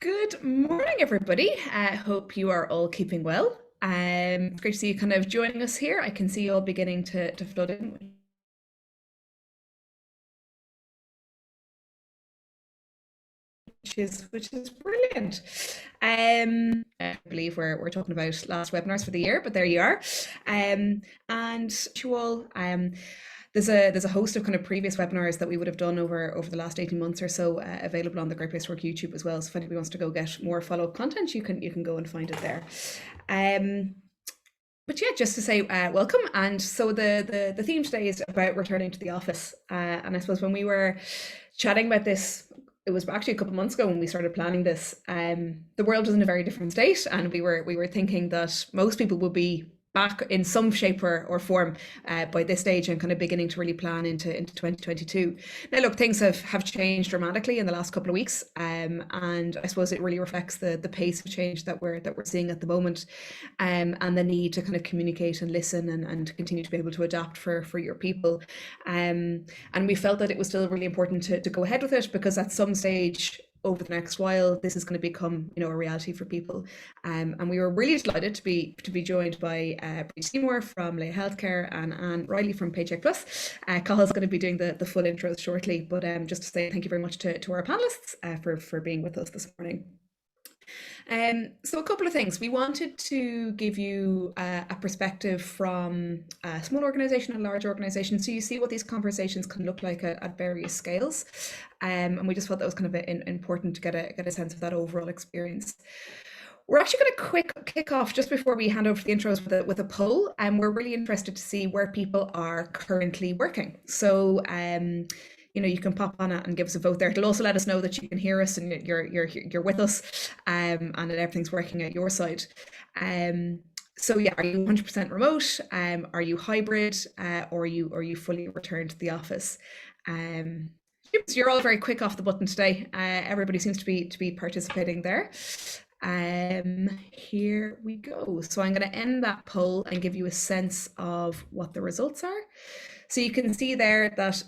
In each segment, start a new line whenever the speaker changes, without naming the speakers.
Good morning, everybody. I hope you are all keeping well. It's great to see you kind of joining us here. I can see you all beginning to flood in, which is brilliant. I believe we're talking about last webinars for the year, but there you are. And you all, there's a host of kind of previous webinars that we would have done over the last 18 months or so, available on the Great Place to Work YouTube as well. So if anybody wants to go get more follow-up content, you can go and find it there. But yeah, just to say welcome. And so the theme today is about returning to the office. And I suppose when we were chatting about this, it was actually a couple of months ago when we started planning this. The world was in a very different state, and we were thinking that most people would be back in some shape or form by this stage and kind of beginning to really plan into 2022. Now, look, things have changed dramatically in the last couple of weeks, and I suppose it really reflects the pace of change that we're seeing at the moment, and the need to kind of communicate and listen and continue to be able to adapt for your people. And we felt that it was still really important to go ahead with it, because at some stage over the next while, this is going to become, a reality for people. And we were really delighted to be joined by Brid Seymour from Laya Healthcare and Anne Reilly from Paycheck Plus. Cathal is going to be doing the full intros shortly, but just to say thank you very much to our panelists for being with us this morning. So a couple of things. We wanted to give you a perspective from a small organization and a large organization, so you see what these conversations can look like at various scales. And we just felt that was kind of important to get a sense of that overall experience. We're actually going to kick off just before we hand over to the intros with a poll, and we're really interested to see where people are currently working. So you can pop on it and give us a vote there. It'll also let us know that you can hear us and you're with us, and that everything's working at your side. So yeah, are you 100% remote? Are you hybrid? Or are you fully returned to the office? So you're all very quick off the button today. Everybody seems to be participating there. Here we go. So I'm going to end that poll and give you a sense of what the results are. So you can see there that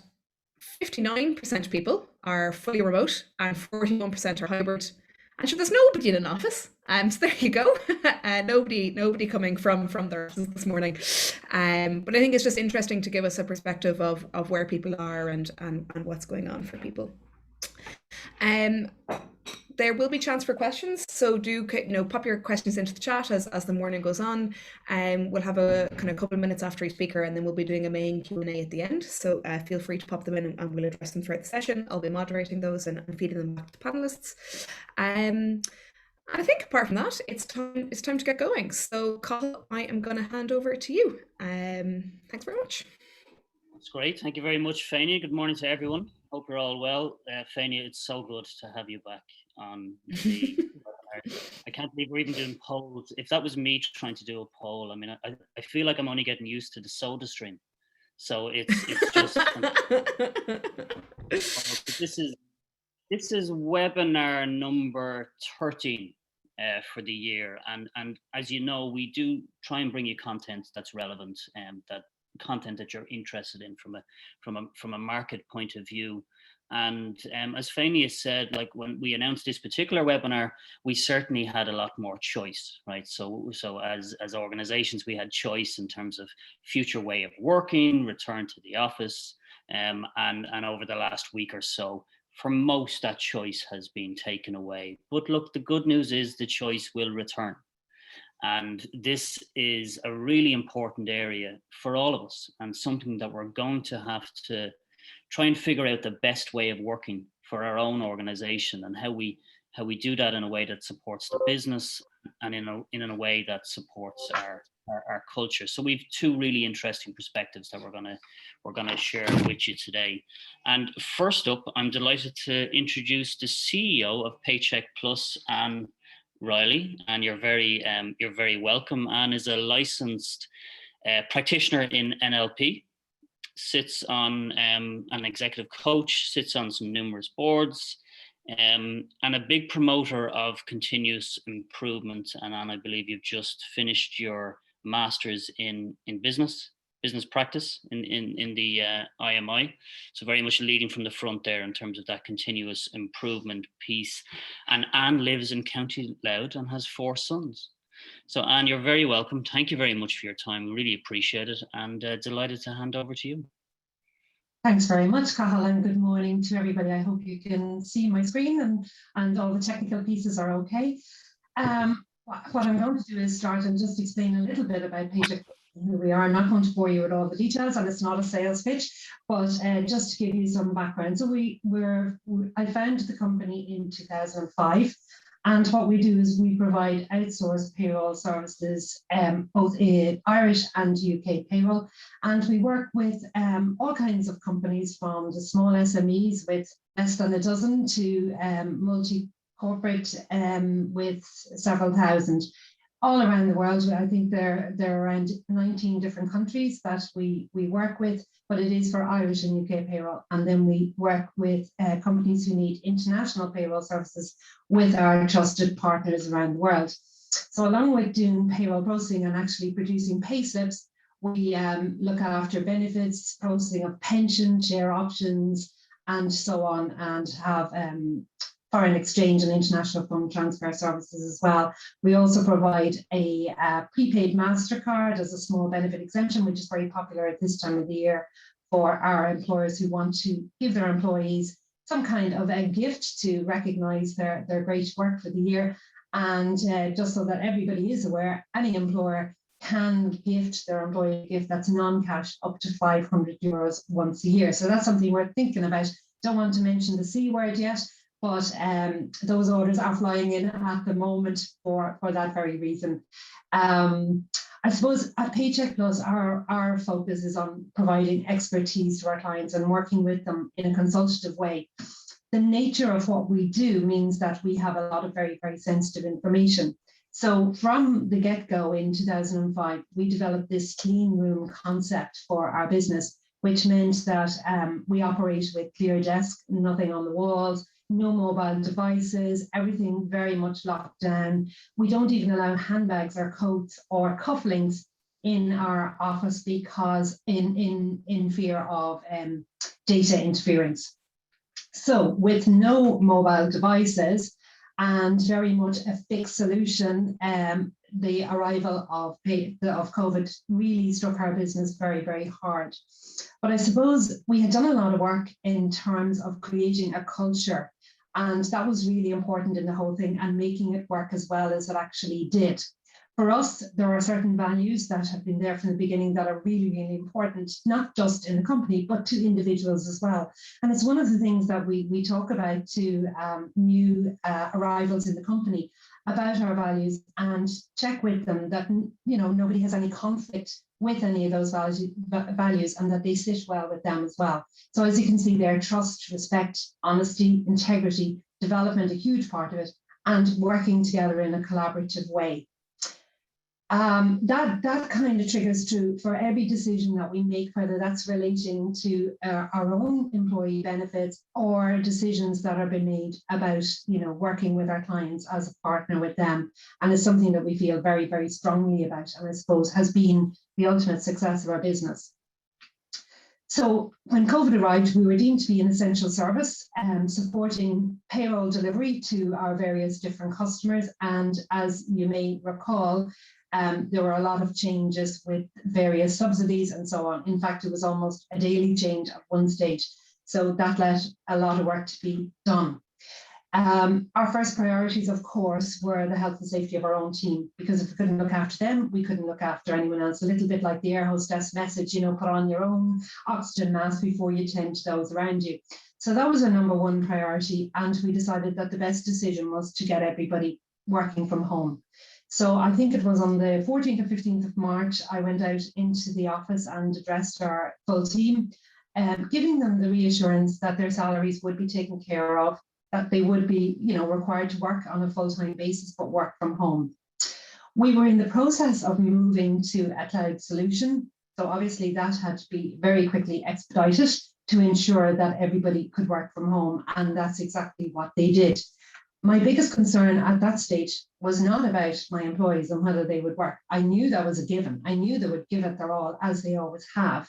59% of people are fully remote and 41% are hybrid. And so there's nobody in an office. So there you go. Nobody coming from their offices this morning. But I think it's just interesting to give us a perspective of where people are and what's going on for people. There will be chance for questions, so do pop your questions into the chat as the morning goes on. We'll have a kind of couple of minutes after each speaker, and then we'll be doing a main Q&A at the end. So feel free to pop them in, and we'll address them throughout the session. I'll be moderating those and feeding them back to the panelists. I think apart from that, it's time to get going. So Cathal, I am going to hand over to you. Thanks very much.
That's great. Thank you very much, Fania. Good morning to everyone. Hope you're all well. Fania, it's so good to have you back on the webinar. I can't believe we're even doing polls. If that was me trying to do a poll, I mean, I feel like I'm only getting used to the soda stream. So it's just this is webinar number 13 for the year, and as you know, we do try and bring you content that's relevant and that content that you're interested in from a market point of view. And as Fania said, like when we announced this particular webinar, we certainly had a lot more choice, right? So as organizations, we had choice in terms of future way of working, return to the office, and over the last week or so, for most, that choice has been taken away. But look, the good news is the choice will return. And this is a really important area for all of us, and something that we're going to have to try and figure out the best way of working for our own organization, and how we do that in a way that supports the business and in a way that supports our culture. So we've two really interesting perspectives that we're gonna share with you today. And first up, I'm delighted to introduce the CEO of Paycheck Plus, Anne Reilly, and you're very welcome. Anne is a licensed practitioner in NLP, sits on an executive coach, sits on some numerous boards, and a big promoter of continuous improvement. And Anne, I believe you've just finished your master's in business business practice in the IMI. So very much leading from the front there in terms of that continuous improvement piece. And Anne lives in County Louth and has 4 sons. So Anne, you're very welcome. Thank you very much for your time. We really appreciate it, and delighted to hand over to you.
Thanks very much, Cathal, and good morning to everybody. I hope you can see my screen and all the technical pieces are okay. What I'm going to do is start and just explain a little bit about Paycheck Plus and who we are. I'm not going to bore you with all the details, and it's not a sales pitch, but just to give you some background. So I founded the company in 2005. And what we do is we provide outsourced payroll services, both in Irish and UK payroll. And we work with all kinds of companies, from the small SMEs with less than a dozen to multi-corporate with several thousand, all around the world. I think there are around 19 different countries that we work with, but it is for Irish and UK payroll. And then we work with companies who need international payroll services with our trusted partners around the world. So along with doing payroll processing and actually producing pay slips, we look after benefits, processing of pension, share options, and so on, and have foreign exchange and international fund transfer services as well. We also provide a prepaid MasterCard as a small benefit exemption, which is very popular at this time of the year for our employers who want to give their employees some kind of a gift to recognise their great work for the year. And just so that everybody is aware, any employer can gift their employee a gift that's non-cash up to €500 once a year. So that's something we're thinking about. Don't want to mention the C word yet, but those orders are flying in at the moment for that very reason. I suppose at Paycheck Plus, our focus is on providing expertise to our clients and working with them in a consultative way. The nature of what we do means that we have a lot of very, very sensitive information. So from the get-go in 2005, we developed this clean room concept for our business, which meant that we operate with clear desk, nothing on the walls, no mobile devices, everything very much locked down. We don't even allow handbags or coats or cufflinks in our office because in fear of data interference. So with no mobile devices and very much a fixed solution, the arrival of COVID really struck our business very, very hard. But I suppose we had done a lot of work in terms of creating a culture, and that was really important in the whole thing, and making it work as well as it actually did. For us, there are certain values that have been there from the beginning that are really, really important, not just in the company, but to individuals as well. And it's one of the things that we talk about to new arrivals in the company, about our values, and check with them that nobody has any conflict with any of those values, and that they sit well with them as well. So as you can see there, trust, respect, honesty, integrity, development, a huge part of it, and working together in a collaborative way. That kind of triggers for every decision that we make, whether that's relating to our own employee benefits or decisions that are being made about, working with our clients as a partner with them. And it's something that we feel very, very strongly about, and I suppose has been the ultimate success of our business. So when COVID arrived, we were deemed to be an essential service, supporting payroll delivery to our various different customers. And as you may recall, there were a lot of changes with various subsidies and so on. In fact, it was almost a daily change at one stage. So that left a lot of work to be done. Our first priorities, of course, were the health and safety of our own team, because if we couldn't look after them, we couldn't look after anyone else. A little bit like the air hostess message, put on your own oxygen mask before you tend to those around you. So that was our number one priority. And we decided that the best decision was to get everybody working from home. So I think it was on the 14th or 15th of March, I went out into the office and addressed our full team, giving them the reassurance that their salaries would be taken care of, that they would be, required to work on a full-time basis, but work from home. We were in the process of moving to a cloud solution. So obviously that had to be very quickly expedited to ensure that everybody could work from home. And that's exactly what they did. My biggest concern at that stage was not about my employees and whether they would work. I knew that was a given. I knew they would give it their all, as they always have.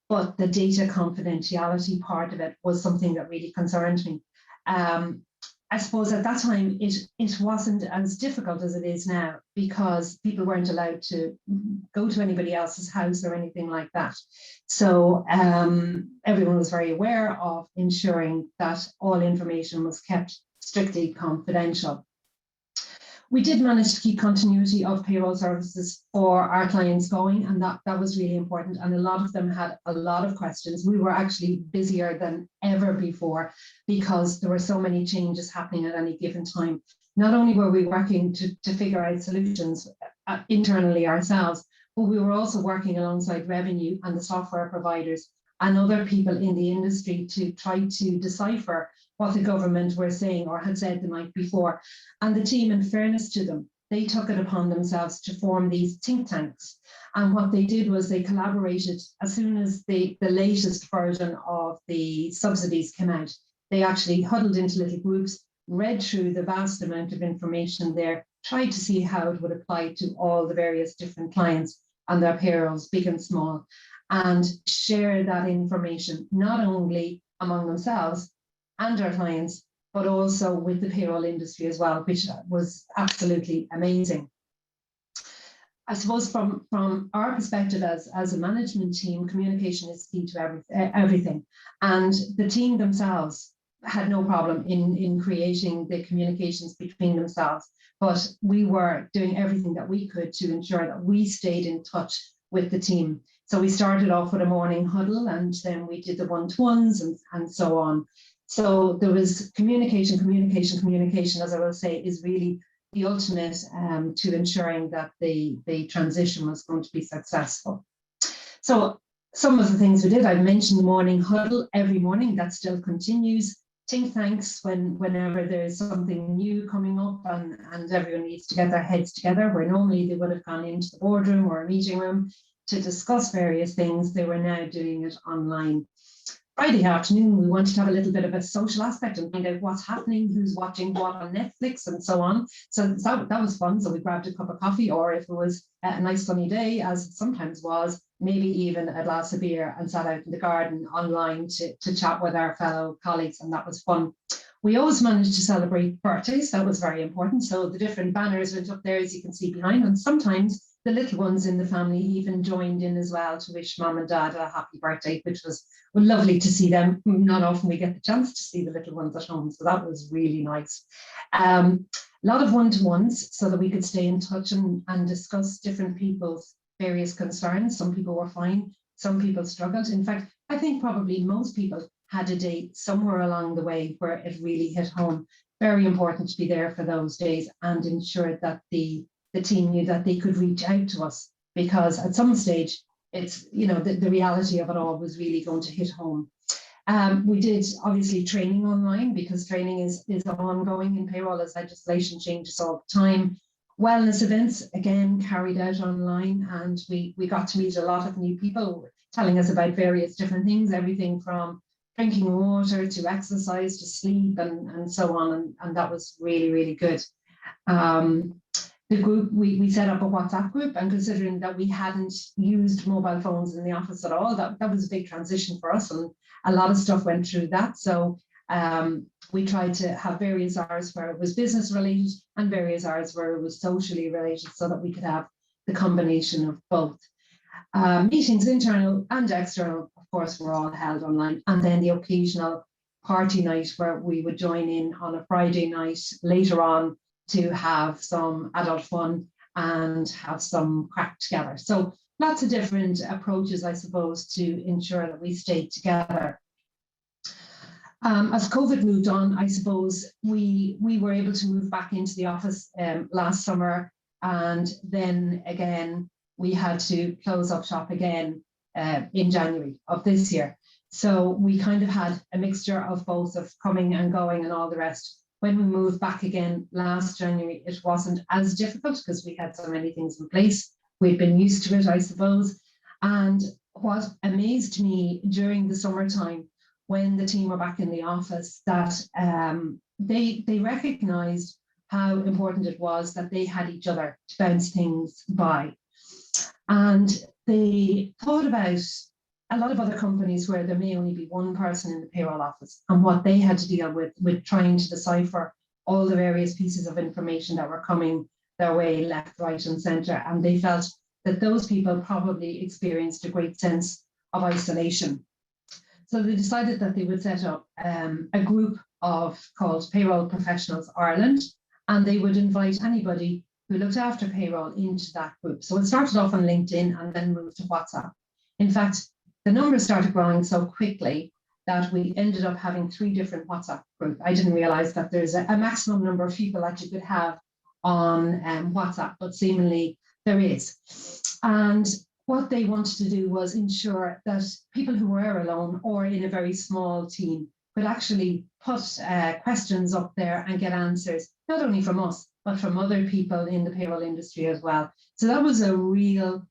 But the data confidentiality part of it was something that really concerned me. I suppose at that time, it wasn't as difficult as it is now, because people weren't allowed to go to anybody else's house or anything like that. So everyone was very aware of ensuring that all information was kept strictly confidential. We did manage to keep continuity of payroll services for our clients going, and that was really important. And a lot of them had a lot of questions. We were actually busier than ever before because there were so many changes happening at any given time. Not only were we working to figure out solutions internally ourselves, but we were also working alongside revenue and the software providers and other people in the industry to try to decipher what the government were saying or had said the night before. And the team, in fairness to them, they took it upon themselves to form these think tanks. And what they did was they collaborated as soon as the latest version of the subsidies came out. They actually huddled into little groups, read through the vast amount of information there, tried to see how it would apply to all the various different clients and their payrolls, big and small, and share that information, not only among themselves and our clients, but also with the payroll industry as well, which was absolutely amazing. I suppose from our perspective as a management team, communication is key to everything. And the team themselves had no problem in creating the communications between themselves, but we were doing everything that we could to ensure that we stayed in touch with the team. So we started off with a morning huddle, and then we did the one-to-ones and so on. So there was communication, as I will say, is really the ultimate to ensuring that the transition was going to be successful. So some of the things we did, I mentioned the morning huddle every morning, that still continues. Think tanks whenever there's something new coming up and everyone needs to get their heads together, where normally they would have gone into the boardroom or a meeting room to discuss various things, they were now doing it online. Friday afternoon, we wanted to have a little bit of a social aspect and find out what's happening, who's watching what on Netflix and so on. So that was fun. So we grabbed a cup of coffee, or if it was a nice sunny day, as it sometimes was, maybe even a glass of beer, and sat out in the garden online to chat with our fellow colleagues, and that was fun. We always managed to celebrate birthdays. That was very important. So the different banners went up there, as you can see behind, and sometimes the little ones in the family even joined in as well to wish mum and dad a happy birthday, which was lovely to see them. Not often we get the chance to see the little ones at home, so that was really nice. A lot of one-to-ones so that we could stay in touch and discuss different people's various concerns. Some people were fine, some people struggled. In fact, I think probably most people had a day somewhere along the way where it really hit home. Very important to be there for those days and ensure that the team knew that they could reach out to us, because at some stage it's, you know, the reality of it all was really going to hit home. We did obviously training online, because training is ongoing in payroll as legislation changes all the time. Wellness events, again, carried out online, and we got to meet a lot of new people telling us about various different things, everything from drinking water to exercise to sleep and so on, and that was really, really good. The group, we set up a WhatsApp group, and considering that we hadn't used mobile phones in the office at all, that was a big transition for us, and a lot of stuff went through that. So we tried to have various hours where it was business related and various hours where it was socially related, so that we could have the combination of both. Meetings, internal and external, of course, were all held online, and then the occasional party night where we would join in on a Friday night later on to have some adult fun and have some crack together. So lots of different approaches, I suppose, to ensure that we stayed together. As COVID moved on, I suppose we were able to move back into the office last summer, and then again we had to close up shop again in January of this year. So we kind of had a mixture of both, of coming and going and all the rest. When we moved back again last January, it wasn't as difficult because we had so many things in place. We'd been used to it, I suppose. And what amazed me during the summertime, when the team were back in the office, that they recognized how important it was that they had each other to bounce things by. And they thought about a lot of other companies where there may only be one person in the payroll office and what they had to deal with trying to decipher all the various pieces of information that were coming their way, left, right, and centre. And they felt that those people probably experienced a great sense of isolation. So they decided that they would set up a group called Payroll Professionals Ireland, and they would invite anybody who looked after payroll into that group. So it started off on LinkedIn and then moved to WhatsApp. In fact, the numbers started growing so quickly that we ended up having 3 different WhatsApp groups. I didn't realize that there's a maximum number of people that you could have on WhatsApp, but seemingly there is. And what they wanted to do was ensure that people who were alone or in a very small team could actually put questions up there and get answers, not only from us, but from other people in the payroll industry as well. So that was a real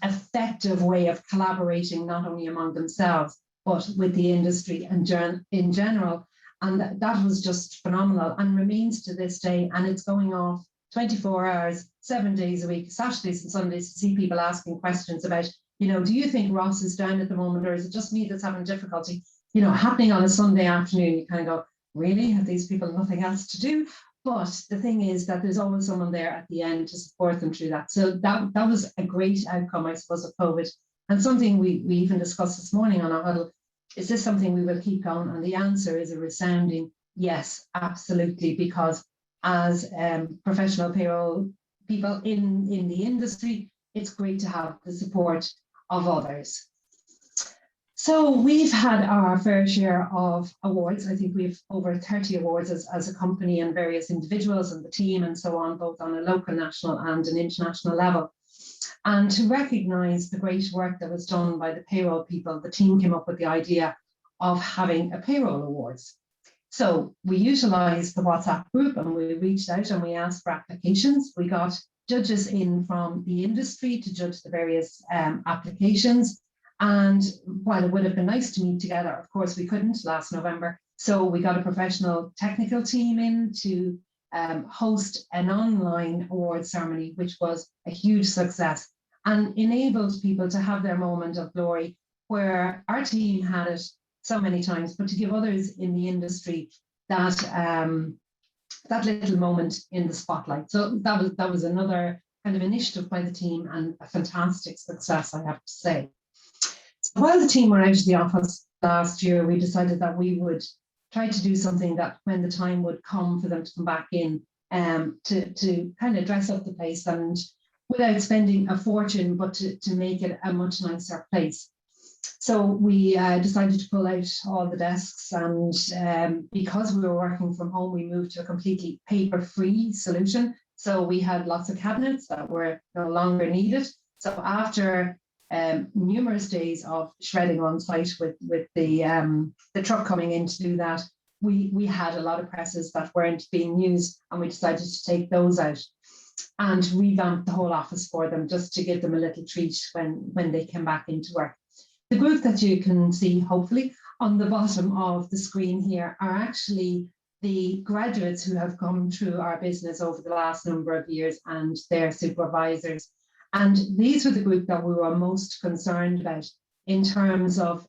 effective way of collaborating, not only among themselves, but with the industry and in general. And that was just phenomenal and remains to this day. And it's going off 24 hours, 7 days a week, Saturdays and Sundays, to see people asking questions about, do you think Ross is down at the moment, or is it just me that's having difficulty? Happening on a Sunday afternoon, you kind of go, really? Have these people nothing else to do? But the thing is that there's always someone there at the end to support them through that. So that was a great outcome, I suppose, of COVID. And something we even discussed this morning on our huddle, is this something we will keep going? And the answer is a resounding yes, absolutely, because as professional payroll people in the industry, it's great to have the support of others. So we've had our fair share of awards. I think we have over 30 awards as a company, and various individuals and the team and so on, both on a local, national and an international level. And to recognise the great work that was done by the payroll people, the team came up with the idea of having a payroll awards. So we utilised the WhatsApp group and we reached out and we asked for applications. We got judges in from the industry to judge the various applications. And while it would have been nice to meet together, of course we couldn't last November. So we got a professional technical team in to host an online award ceremony, which was a huge success and enabled people to have their moment of glory, where our team had it so many times, but to give others in the industry that that little moment in the spotlight. So that was another kind of initiative by the team, and a fantastic success, I have to say. So while the team were out of the office last year, we decided that we would try to do something that when the time would come for them to come back in, to kind of dress up the place, and without spending a fortune, but to make it a much nicer place. So we decided to pull out all the desks, and because we were working from home, we moved to a completely paper-free solution. So we had lots of cabinets that were no longer needed. So after numerous days of shredding on site with the truck coming in to do that, we had a lot of presses that weren't being used, and we decided to take those out and revamp the whole office for them, just to give them a little treat when they came back into work. The group that you can see, hopefully, on the bottom of the screen here are actually the graduates who have come through our business over the last number of years, and their supervisors. And these were the group that we were most concerned about in terms of,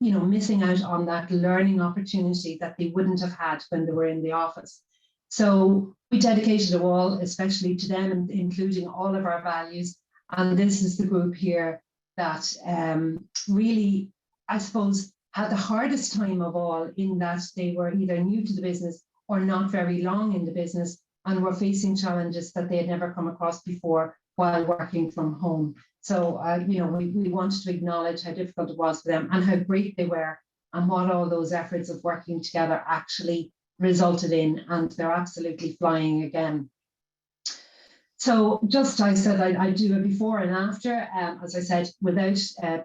missing out on that learning opportunity that they wouldn't have had when they were in the office. So we dedicated a wall, especially to them, including all of our values. And this is the group here that really, I suppose, had the hardest time of all, in that they were either new to the business or not very long in the business, and were facing challenges that they had never come across before while working from home. So, we wanted to acknowledge how difficult it was for them and how great they were, and what all those efforts of working together actually resulted in, and they're absolutely flying again. So just, I said I'd do a before and after. As I said, without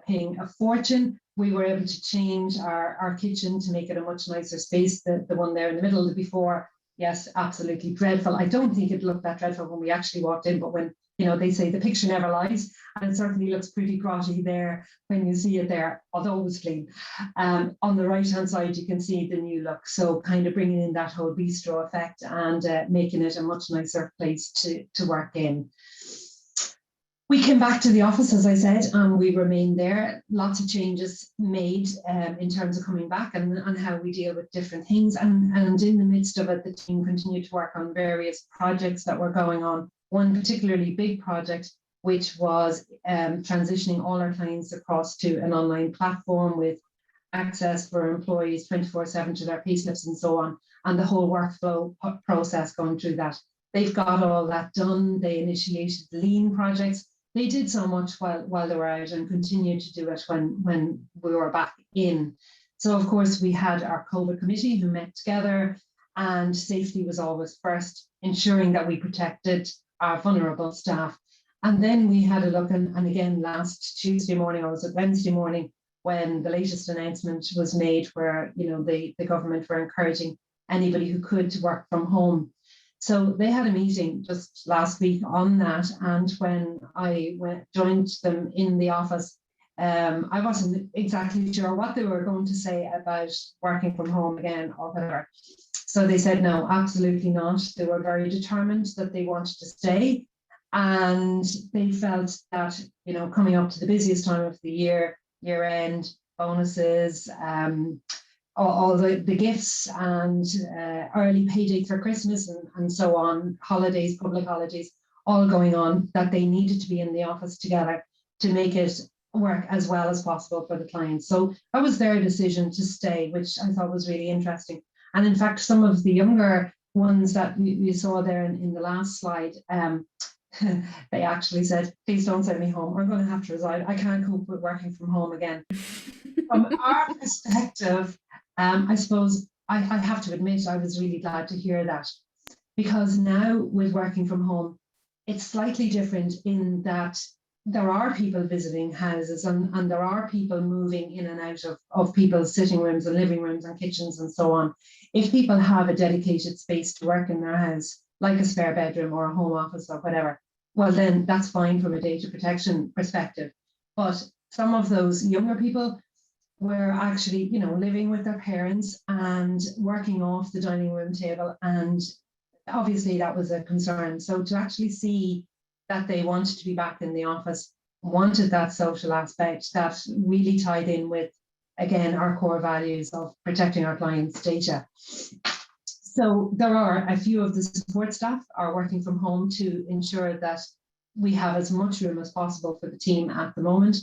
paying a fortune, we were able to change our kitchen to make it a much nicer space. The one there in the middle, the before, yes, absolutely dreadful. I don't think it looked that dreadful when we actually walked in, but when they say the picture never lies, and it certainly looks pretty grotty there when you see it there, although it was clean. On the right-hand side, you can see the new look. So kind of bringing in that whole bistro effect and making it a much nicer place to work in. We came back to the office, as I said, and we remained there. Lots of changes made in terms of coming back and how we deal with different things. And in the midst of it, the team continued to work on various projects that were going on. One particularly big project, which was transitioning all our clients across to an online platform with access for employees 24/7 to their payslips and so on, and the whole workflow process going through that. They've got all that done. They initiated lean projects. They did so much while they were out and continued to do it when we were back in. So of course we had our COVID committee who met together, and safety was always first, ensuring that we protected our vulnerable staff. And then we had a look, and again last Tuesday morning, or was it Wednesday morning, when the latest announcement was made where the government were encouraging anybody who could to work from home. So they had a meeting just last week on that, and when I joined them in the office, I wasn't exactly sure what they were going to say about working from home again or whatever. So they said no, absolutely not. They were very determined that they wanted to stay, and they felt that coming up to the busiest time of the year end, bonuses, all the gifts and early payday for Christmas and so on, holidays, public holidays, all going on, that they needed to be in the office together to make it work as well as possible for the clients. So that was their decision to stay, which I thought was really interesting. And in fact, some of the younger ones that we saw there in the last slide, they actually said, please don't send me home. I'm going to have to resign. I can't cope with working from home again. From our perspective, I suppose I have to admit I was really glad to hear that, because now with working from home, it's slightly different in that there are people visiting houses and there are people moving in and out of people's sitting rooms and living rooms and kitchens and so on. If people have a dedicated space to work in their house, like a spare bedroom or a home office or whatever, well then that's fine from a data protection perspective. But some of those younger people were actually, living with their parents and working off the dining room table, and obviously that was a concern. So to actually see that they wanted to be back in the office, wanted that social aspect that really tied in with, again, our core values of protecting our clients' data. So there are a few of the support staff are working from home to ensure that we have as much room as possible for the team at the moment.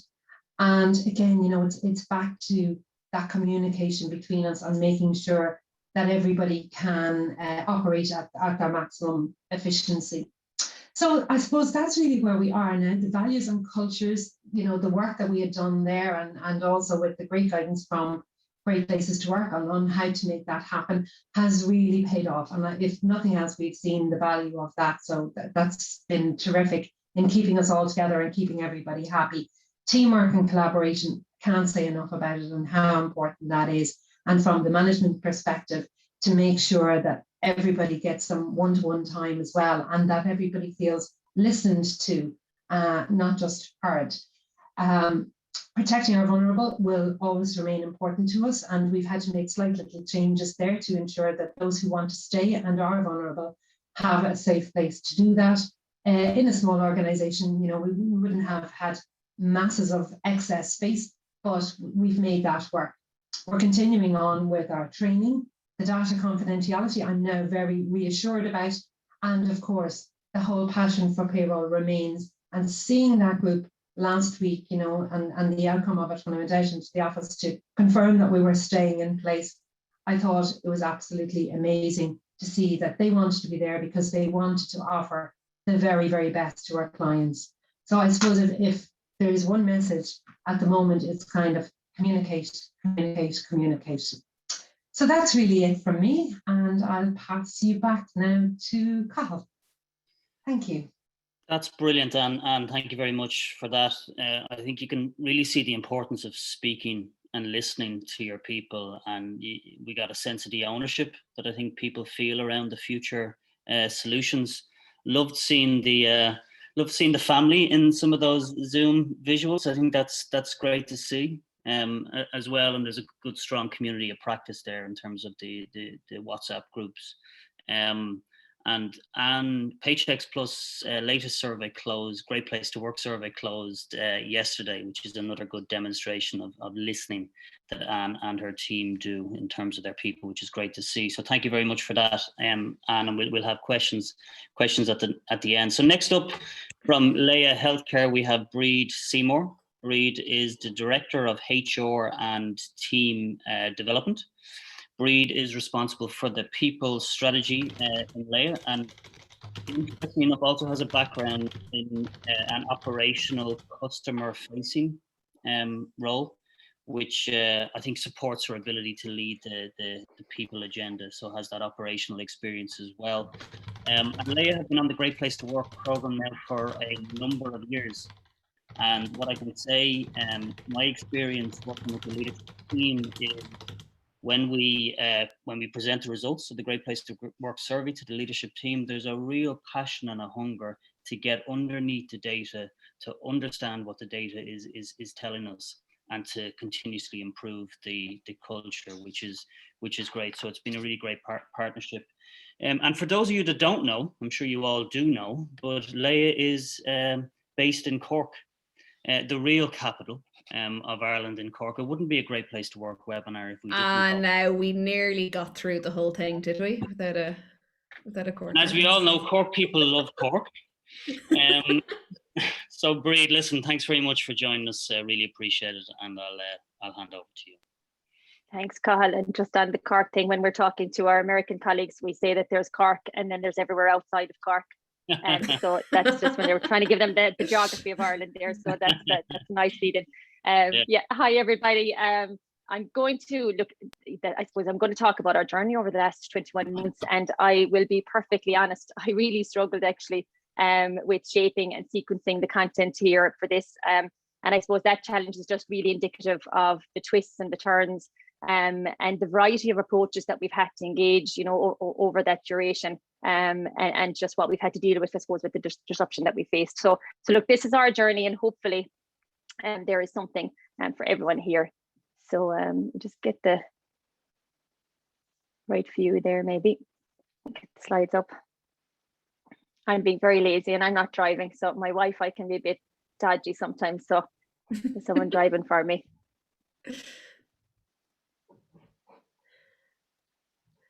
And again, it's back to that communication between us and making sure that everybody can operate at their maximum efficiency. So I suppose that's really where we are now. The values and cultures, the work that we had done there, and also with the great guidance from Great Places to Work on how to make that happen, has really paid off. And if nothing else, we've seen the value of that. So that's been terrific in keeping us all together and keeping everybody happy. Teamwork and collaboration, can't say enough about it and how important that is. And from the management perspective, to make sure that everybody gets some one-to-one time as well, and that everybody feels listened to, not just heard. Protecting our vulnerable will always remain important to us, and we've had to make slight little changes there to ensure that those who want to stay and are vulnerable have a safe place to do that. In a small organisation, we wouldn't have had masses of excess space, but we've made that work. We're continuing on with our training. The data confidentiality I'm now very reassured about, and of course the whole passion for payroll remains. And seeing that group last week, and the outcome of it when I went out into the office to confirm that we were staying in place, I thought it was absolutely amazing to see that they wanted to be there because they wanted to offer the very, very best to our clients. So I suppose if there is one message at the moment, it's kind of communicate. So that's really it from me, and I'll pass you back now to Cathal. Thank you.
That's brilliant, Anne, and thank you very much for that. I think you can really see the importance of speaking and listening to your people, and we got a sense of the ownership that I think people feel around the future solutions. Loved seeing the love seeing the family in some of those Zoom visuals. I think that's great to see as well. And there's a good, strong community of practice there in terms of the WhatsApp groups. And Paychecks Plus latest survey closed, Great Place to Work survey closed yesterday, which is another good demonstration of listening that Anne and her team do in terms of their people, which is great to see. So thank you very much for that, Anne, and we'll have questions at the end. So next up from Laya Healthcare, we have Brid Seymour. Brid is the Director of HR and Team Development. Brid is responsible for the people strategy in Laya, and interestingly enough also has a background in an operational customer-facing role, which I think supports her ability to lead the people agenda, so has that operational experience as well. And Laya has been on the Great Place to Work program now for a number of years. And what I can say, my experience working with the leadership team is when we present the results of the Great Place to Work survey to the leadership team, there's a real passion and a hunger to get underneath the data, to understand what the data is telling us, and to continuously improve the culture, which is great. So it's been a really great partnership. And for those of you that don't know, I'm sure you all do know, but Laya is based in Cork, the real capital of Ireland in Cork. It wouldn't be a Great Place to Work webinar if we didn't.
Now we nearly got through the whole thing, did we? Without a Cork.
And as we all know, Cork people love Cork. So Brid, listen, thanks very much for joining us. Really appreciate it, and I'll hand over to you.
Thanks, Cathal. And just on the Cork thing, when we're talking to our American colleagues, we say that there's Cork and then there's everywhere outside of Cork. And so that's just when they were trying to give them the geography of Ireland there. So that's nice leading. Yeah. Hi everybody. I'm going to I suppose I'm going to talk about our journey over the last 21 months, and I will be perfectly honest, I really struggled actually with shaping and sequencing the content here for this. And I suppose that challenge is just really indicative of the twists and the turns and the variety of approaches that we've had to engage, over that duration, and just what we've had to deal with, I suppose, with the disruption that we faced. So look, this is our journey, and hopefully there is something for everyone here. So just get the right view there, maybe. Get the slides up. I'm being very lazy and I'm not driving, so my Wi-Fi can be a bit dodgy sometimes. So there's someone driving for me.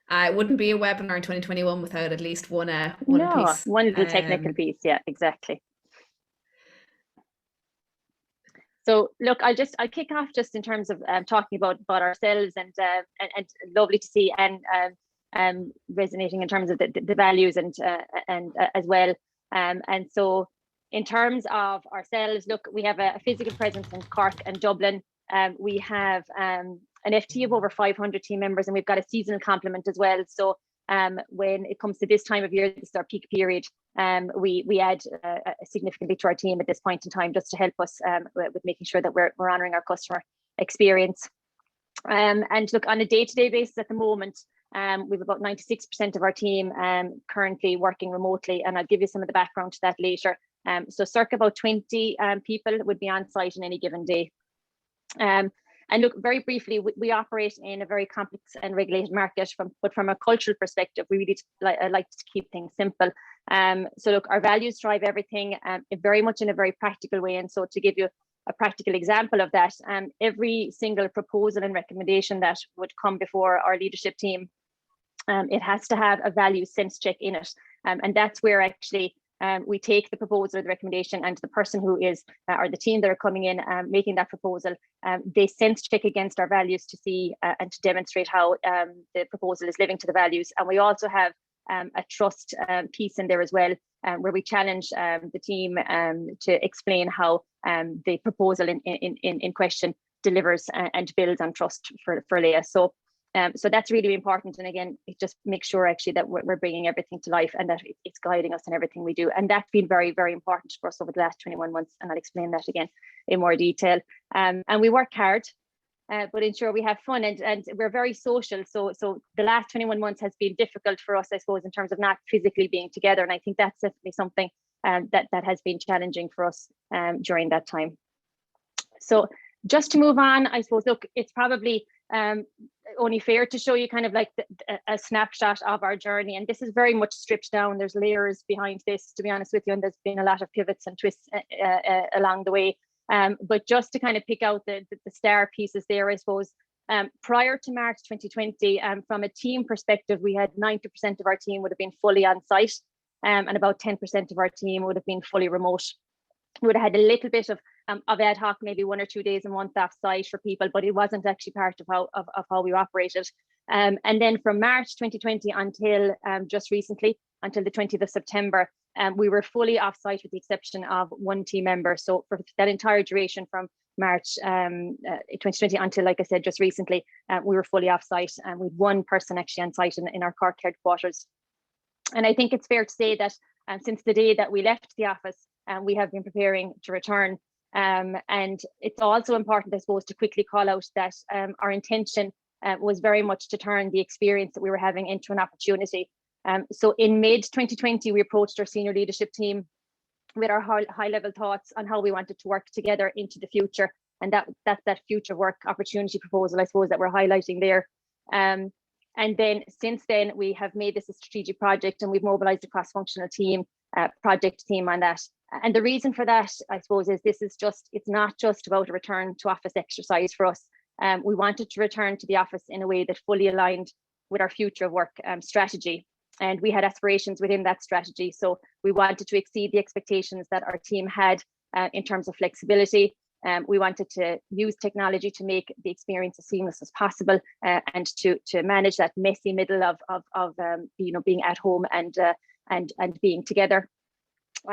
It wouldn't be a webinar in 2021 without at least one piece.
One little technical piece. Yeah, exactly. So look, I'll kick off just in terms of talking about ourselves, and lovely to see and resonating in terms of the values and as well. And so in terms of ourselves, look, we have a physical presence in Cork and Dublin. We have an FT of over 500 team members, and we've got a seasonal complement as well. So when it comes to this time of year, this is our peak period, we add significantly to our team at this point in time, just to help us with making sure that we're honouring our customer experience. And look, on a day-to-day basis at the moment, we've about 96% of our team currently working remotely, and I'll give you some of the background to that later. So circa about 20 people would be on site in any given day. And look, very briefly, we operate in a very complex and regulated market, but from a cultural perspective, we really like to keep things simple. So look, our values drive everything, very much in a very practical way. And so to give you a practical example of that, every single proposal and recommendation that would come before our leadership team, it has to have a value sense check in it. And that's where actually we take the proposal or the recommendation, and the person who is, or the team that are coming in making that proposal, they sense check against our values to see and to demonstrate how the proposal is living to the values. And we also have a trust piece in there as well, where we challenge the team to explain how the proposal in question delivers and builds on trust for Laya. So that's really important. And again, it just makes sure actually that we're bringing everything to life, and that it's guiding us in everything we do. And that's been very, very important for us over the last 21 months. And I'll explain that again in more detail. And we work hard, but ensure we have fun, and we're very social. So the last 21 months has been difficult for us, I suppose, in terms of not physically being together. And I think that's definitely something that has been challenging for us during that time. So just to move on, I suppose, look, it's probably only fair to show you kind of like a snapshot of our journey. And this is very much stripped down. There's layers behind this, to be honest with you, and there's been a lot of pivots and twists along the way. But just to kind of pick out the star pieces there, I suppose, prior to March 2020, from a team perspective, we had 90% of our team would have been fully on site, and about 10% of our team would have been fully remote. We would have had a little bit of ad hoc, maybe 1 or 2 days a month off site for people, but it wasn't actually part of how we operated. And then from March 2020 until just recently, until the 20th of September, we were fully off site with the exception of 1 team member. So for that entire duration from March 2020 until, like I said, just recently, we were fully off site, and with 1 person actually on site in our Cork headquarters. And I think it's fair to say that since the day that we left the office, we have been preparing to return. And it's also important, I suppose, to quickly call out that our intention was very much to turn the experience that we were having into an opportunity. So in mid-2020, we approached our senior leadership team with our high-level thoughts on how we wanted to work together into the future. And that future work opportunity proposal, I suppose, that we're highlighting there. And then since then, we have made this a strategic project, and we've mobilized a cross-functional team, project team on that. And the reason for that, I suppose, is it's not just about a return to office exercise for us. We wanted to return to the office in a way that fully aligned with our future of work strategy. And we had aspirations within that strategy. So we wanted to exceed the expectations that our team had in terms of flexibility. We wanted to use technology to make the experience as seamless as possible, and to manage that messy middle of being at home and being together.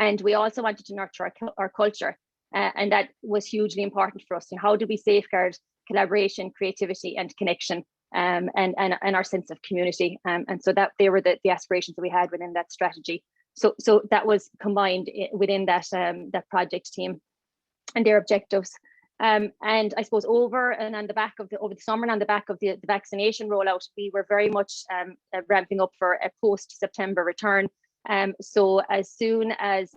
And we also wanted to nurture our culture, and that was hugely important for us. And how do we safeguard collaboration, creativity, and connection, and our sense of community? And so that they were the aspirations that we had within that strategy. So that was combined within that project team and their objectives. And I suppose over the summer and on the back of the vaccination rollout, we were very much ramping up for a post-September return. So as soon as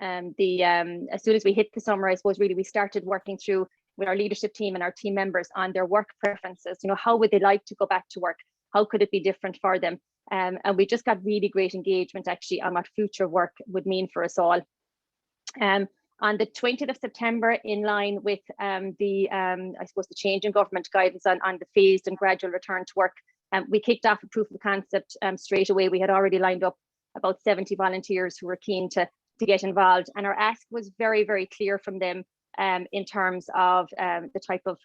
we hit the summer, I suppose really we started working through with our leadership team and our team members on their work preferences. How would they like to go back to work? How could it be different for them? And we just got really great engagement actually on what future work would mean for us all. On the 20th of September, in line with I suppose the change in government guidance on the phased and gradual return to work, we kicked off a proof of concept straight away. We had already lined up about 70 volunteers who were keen to get involved, and our ask was very, very clear from them in terms of the type of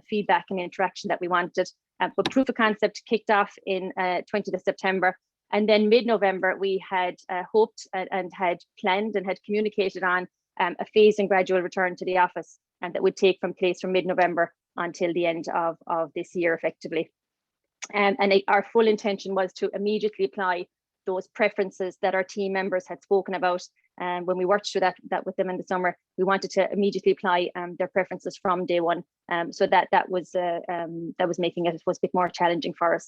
feedback and interaction that we wanted. But proof of concept kicked off in 20th of September. And then mid-November, we had hoped and had planned and had communicated on a phased and gradual return to the office, and that would take place from mid-November until the end of this year, effectively. And our full intention was to immediately apply those preferences that our team members had spoken about. And when we worked through that with them in the summer, we wanted to immediately apply their preferences from day one. So that was making it, a bit more challenging for us.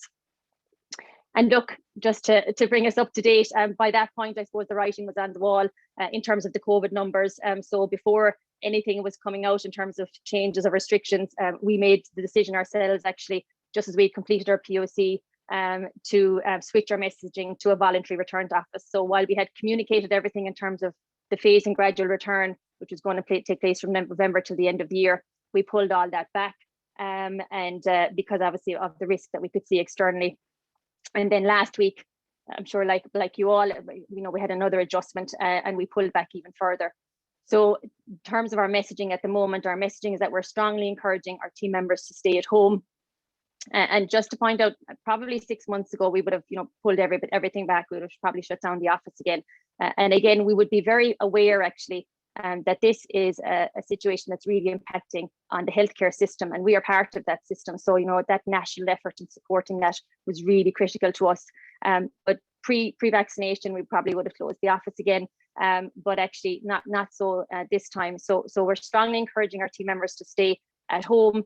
And look, just to bring us up to date, by that point, I suppose the writing was on the wall in terms of the COVID numbers. So before anything was coming out in terms of changes or restrictions, we made the decision ourselves, actually, just as we completed our POC, to switch our messaging to a voluntary return to office. So while we had communicated everything in terms of the phased and gradual return, which was going to take place from November to the end of the year, we pulled all that back, and because obviously of the risk that we could see externally. And then last week, I'm sure like you all, we had another adjustment, and we pulled back even further. So in terms of our messaging at the moment, our messaging is that we're strongly encouraging our team members to stay at home. And just to point out, probably 6 months ago, we would have, pulled everything back. We would have probably shut down the office again. And again, we would be very aware, actually, that this is a situation that's really impacting on the healthcare system, and we are part of that system. So, that national effort in supporting that was really critical to us. But pre-vaccination, we probably would have closed the office again, but actually not so this time. So we're strongly encouraging our team members to stay at home.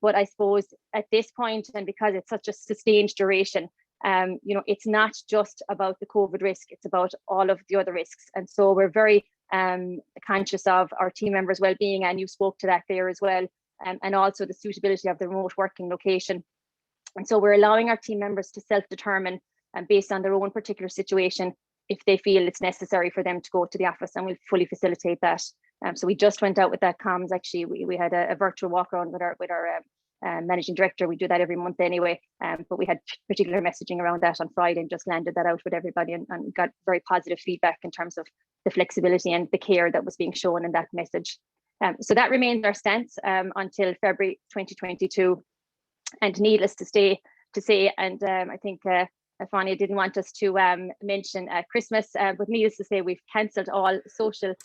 But I suppose at this point, and because it's such a sustained duration, it's not just about the COVID risk, it's about all of the other risks. And so we're very conscious of our team members' well-being, and you spoke to that there as well, and also the suitability of the remote working location. And so we're allowing our team members to self-determine based on their own particular situation if they feel it's necessary for them to go to the office, and we'll fully facilitate that. So we just went out with that comms. Actually, we had a virtual walk around with our managing director. We do that every month anyway, but we had particular messaging around that on Friday and just landed that out with everybody, and got very positive feedback in terms of the flexibility and the care that was being shown in that message. So that remains our stance until February 2022. And needless to say, and I think Fania didn't want us to mention Christmas, but needless to say, we've cancelled all social,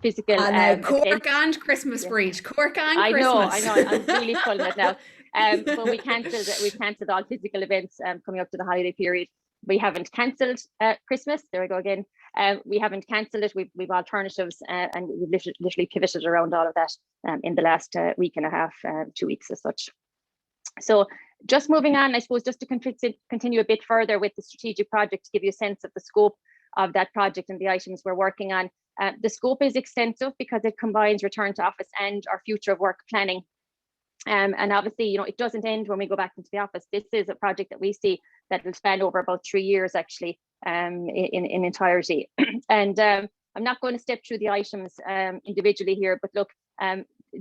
physical
Cork
events.
and Christmas, Brid. Cork and
I
Christmas.
know, I'm really pulling it now. But we've cancelled all physical events coming up to the holiday period. We haven't cancelled Christmas. There we go again. We haven't cancelled it. We've alternatives, and we've literally pivoted around all of that in the last week and a half, 2 weeks as such. So just moving on, I suppose, just to continue a bit further with the strategic project, to give you a sense of the scope of that project and the items we're working on. The scope is extensive because it combines return to office and our future of work planning. And obviously, it doesn't end when we go back into the office. This is a project that we see that will span over about 3 years, actually, in entirety. And I'm not going to step through the items individually here, but look,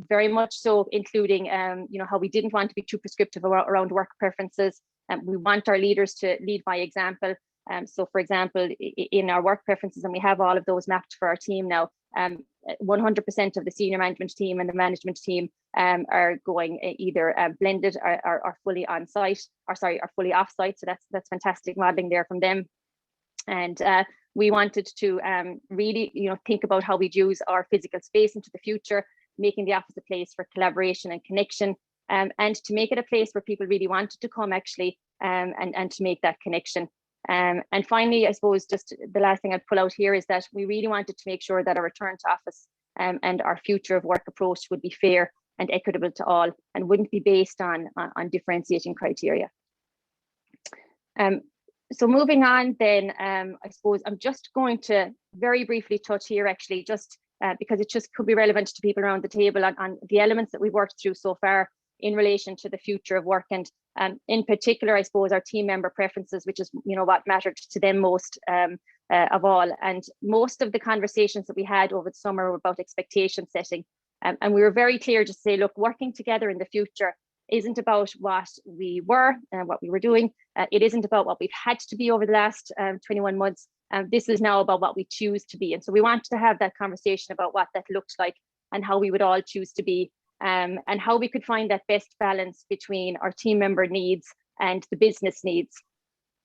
very much so, including how we didn't want to be too prescriptive around work preferences. We want our leaders to lead by example. So for example, in our work preferences, and we have all of those mapped for our team now, 100% of the senior management team and the management team are going either blended or fully on site, or fully off site. So that's fantastic modeling there from them. And we wanted to really think about how we'd use our physical space into the future, making the office a place for collaboration and connection, and to make it a place where people really wanted to come, actually, and to make that connection. And finally, I suppose just the last thing I'd pull out here is that we really wanted to make sure that our return to office and our future of work approach would be fair and equitable to all, and wouldn't be based on differentiating criteria. So moving on then, I suppose I'm just going to very briefly touch here, actually, just because it just could be relevant to people around the table on the elements that we've worked through so far in relation to the future of work. And in particular, I suppose, our team member preferences, which is what mattered to them most of all. And most of the conversations that we had over the summer were about expectation setting. And we were very clear to say, look, working together in the future isn't about what we were and what we were doing. It isn't about what we've had to be over the last 21 months. This is now about what we choose to be. And so we wanted to have that conversation about what that looked like and how we would all choose to be, and how we could find that best balance between our team member needs and the business needs.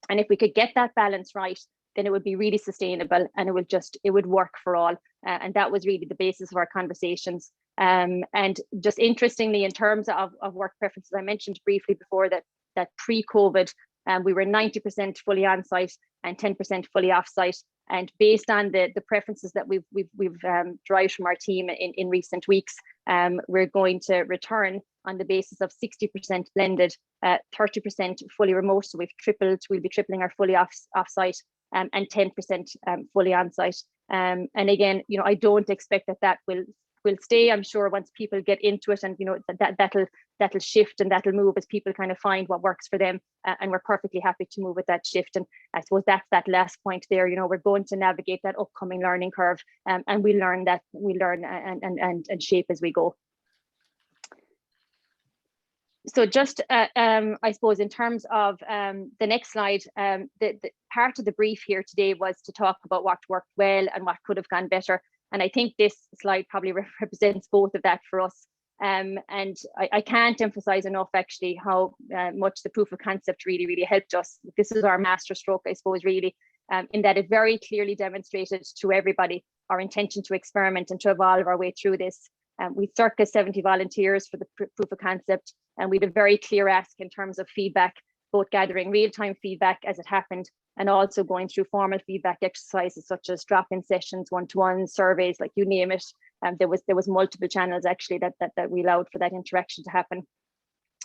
And if we could get that balance right, then it would be really sustainable, and it would work for all. And that was really the basis of our conversations. And just interestingly, in terms of work preferences, I mentioned briefly before that pre-COVID, we were 90% fully on site and 10% fully off site. And based on the preferences that we've derived from our team in recent weeks, we're going to return on the basis of 60% blended, 30% fully remote. So we'll be tripling our fully off site, and 10% fully on site. And again, I don't expect that will stay. I'm sure once people get into it, and that'll shift and that'll move as people kind of find what works for them, and we're perfectly happy to move with that shift. And I suppose that's that last point there. We're going to navigate that upcoming learning curve, and we learn and shape as we go. So just I suppose in terms of the next slide, the part of the brief here today was to talk about what worked well and what could have gone better. And I think this slide probably represents both of that for us. And I can't emphasize enough, actually, how much the proof of concept really, really helped us. This is our master stroke, I suppose, really, in that it very clearly demonstrated to everybody our intention to experiment and to evolve our way through this. We circa 70 volunteers for the proof of concept, and we had a very clear ask in terms of feedback, both gathering real-time feedback as it happened, and also going through formal feedback exercises such as drop-in sessions, one-to-one surveys, like you name it. There was multiple channels, actually, that we allowed for that interaction to happen.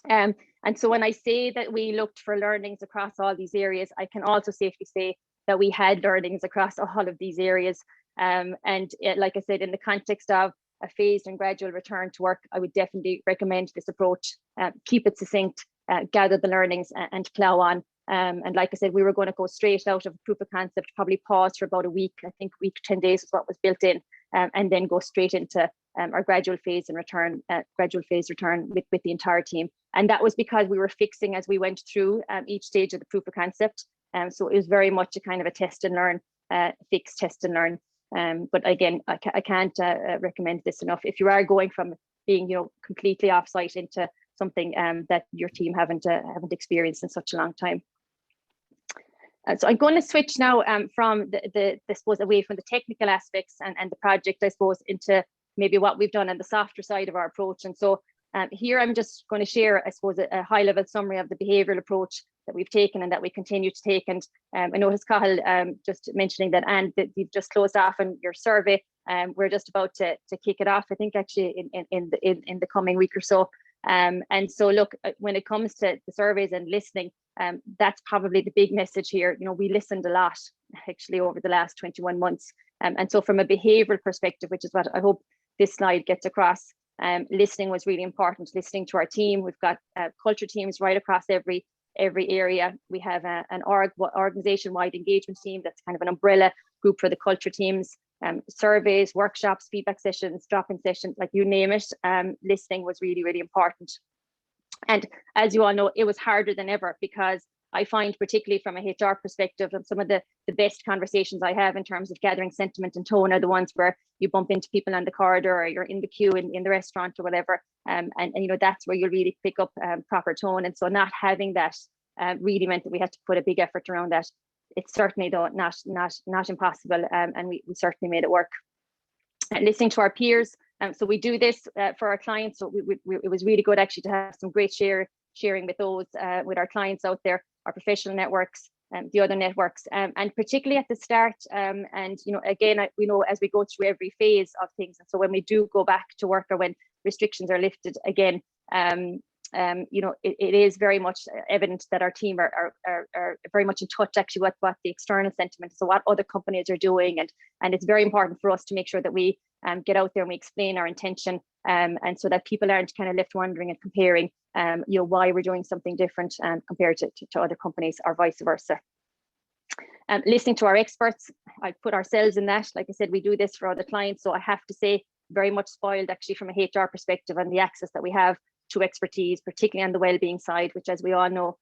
And so when I say that we looked for learnings across all these areas, I can also safely say that we had learnings across all of these areas. Like I said, in the context of a phased and gradual return to work, I would definitely recommend this approach. Keep it succinct, gather the learnings, and plow on. And like I said, we were going to go straight out of proof of concept, probably pause for about a week. I think week 10 days is what was built in, and then go straight into our gradual phase return with the entire team. And that was because we were fixing as we went through each stage of the proof of concept. So it was very much a kind of a test and learn, fix, test and learn. But again, I can't recommend this enough. If you are going from being, completely offsite into something that your team haven't experienced in such a long time. So I'm going to switch now from the I suppose, away from the technical aspects and the project, I suppose, into maybe what we've done on the softer side of our approach. And so here I'm just going to share, I suppose, a high-level summary of the behavioural approach that we've taken and that we continue to take. And I noticed Cathal just mentioning that, Anne, that you've just closed off on your survey. We're just about to kick it off, I think, actually in the coming week or so. And so, look, when it comes to the surveys and listening, that's probably the big message here. We listened a lot, actually, over the last 21 months. And so from a behavioural perspective, which is what I hope this slide gets across, listening was really important. Listening to our team. We've got culture teams right across every area. We have an organization-wide engagement team that's kind of an umbrella group for the culture teams. Surveys, workshops, feedback sessions, drop-in sessions, like you name it. Listening was really, really important. And as you all know, it was harder than ever, because I find, particularly from a HR perspective, and some of the best conversations I have in terms of gathering sentiment and tone are the ones where you bump into people on the corridor, or you're in the queue in the restaurant or whatever. And that's where you'll really pick up proper tone. And so not having that really meant that we had to put a big effort around that. It's certainly, though, not impossible, and we certainly made it work. Listening to our peers. So we do this for our clients. So it was really good, actually, to have some great sharing with those, with our clients out there, our professional networks, the other networks, and particularly at the start. And again, we know as we go through every phase of things. And so when we do go back to work, or when restrictions are lifted again, it is very much evident that our team are very much in touch, actually, with what the external sentiment, so what other companies are doing, and it's very important for us to make sure that we get out there and we explain our intention, and so that people aren't kind of left wondering and comparing, why we're doing something different compared to other companies, or vice versa. Listening to our experts, I put ourselves in that. Like I said, we do this for other clients, so I have to say, very much spoiled, actually, from a HR perspective, and the access that we have to expertise, particularly on the well-being side, which, as we all know,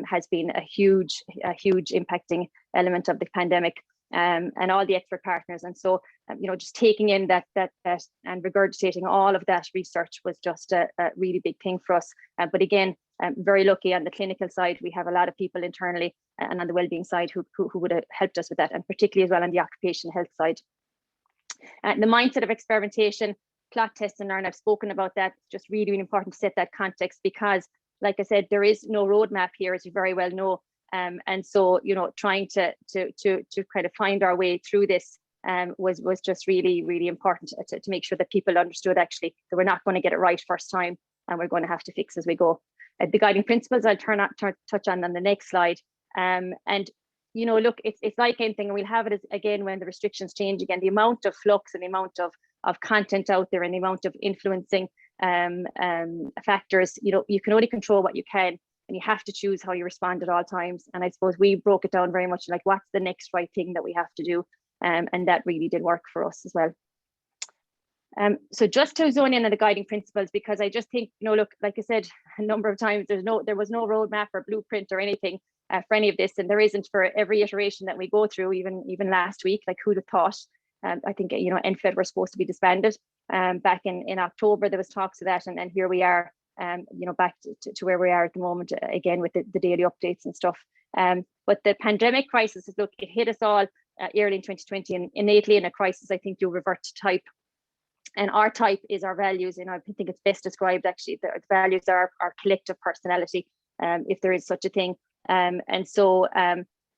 has been a huge impacting element of the pandemic, and all the expert partners. And so, just taking in that and regurgitating all of that research was just a really big thing for us. But again, very lucky on the clinical side. We have a lot of people internally and on the well-being side who would have helped us with that, and particularly as well on the occupational health side. The mindset of experimentation, plot, test and learn, I've spoken about that. It's just really, really important to set that context, because, like I said, there is no roadmap here, as you very well know. And so, trying to kind of find our way through this was just really, really important to make sure that people understood, actually, that we're not going to get it right first time, and we're going to have to fix as we go. The guiding principles I'll touch on the next slide. And look, it's like anything, and we'll have it again when the restrictions change again. The amount of flux and the amount of content out there, and the amount of influencing factors, you can only control what you can, and you have to choose how you respond at all times. And I suppose we broke it down very much like, what's the next right thing that we have to do, and that really did work for us as well. So just to zone in on the guiding principles, because I just think, look, like I said a number of times, there was no roadmap or blueprint or anything for any of this, and there isn't for every iteration that we go through. Even last week, like, who'd have thought? I think NFED were supposed to be disbanded back in October. There was talks of that, and here we are, back to where we are at the moment, again with the daily updates and stuff. But the pandemic crisis is, look, it hit us all early in 2020, and innately in a crisis, I think you'll revert to type. And our type is our values, and I think it's best described, actually. The values are our collective personality, if there is such a thing. And so,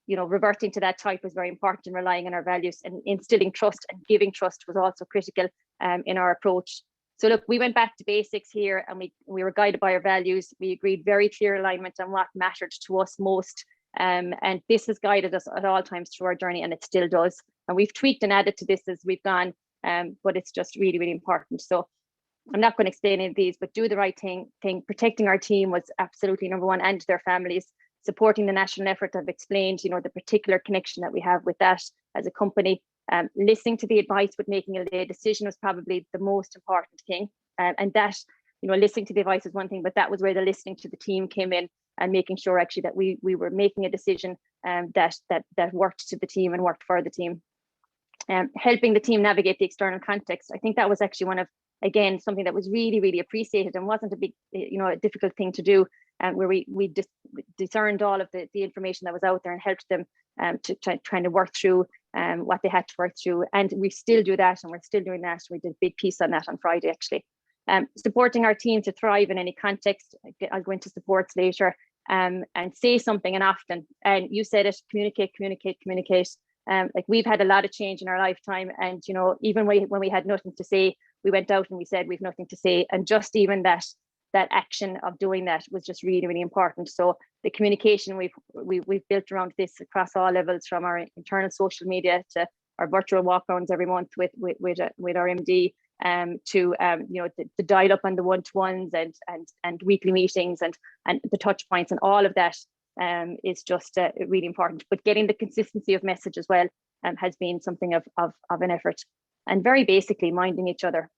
reverting to that type was very important, and relying on our values and instilling trust and giving trust was also critical in our approach. So look, we went back to basics here, and we were guided by our values. We agreed very clear alignment on what mattered to us most. And this has guided us at all times through our journey, and it still does. And we've tweaked and added to this as we've gone, but it's just really, really important. So I'm not going to explain any of these, but do the right thing. Protecting our team was absolutely number one, and their families. Supporting the national effort, I've explained, you know, the particular connection that we have with that as a company. Listening to the advice but making a decision was probably the most important thing. And that, you know, listening to the advice is one thing, but that was where the listening to the team came in, and making sure actually that we were making a decision that worked to the team and worked for the team. Helping the team navigate the external context. I think that was actually one of, again, something that was really, really appreciated and wasn't a big, you know, a difficult thing to do, where we discerned all of the information that was out there and helped them to trying to work through what they had to work through. And we still do that, and we're still doing that. We did a big piece on that on Friday, actually. Supporting our team to thrive in any context. I'll go into supports later, and say something, and often. And you said it, communicate. Like, we've had a lot of change in our lifetime, and, you know, even when we had nothing to say, we went out and we said we've nothing to say, and just even that action of doing that was just really, really important. So the communication we've built around this across all levels, from our internal social media to our virtual walk-rounds every month with our MD, to you know, the dial up on the one-to-ones and weekly meetings and the touch points, and all of that is just really important. But getting the consistency of message as well has been something of an effort. And very basically, minding each other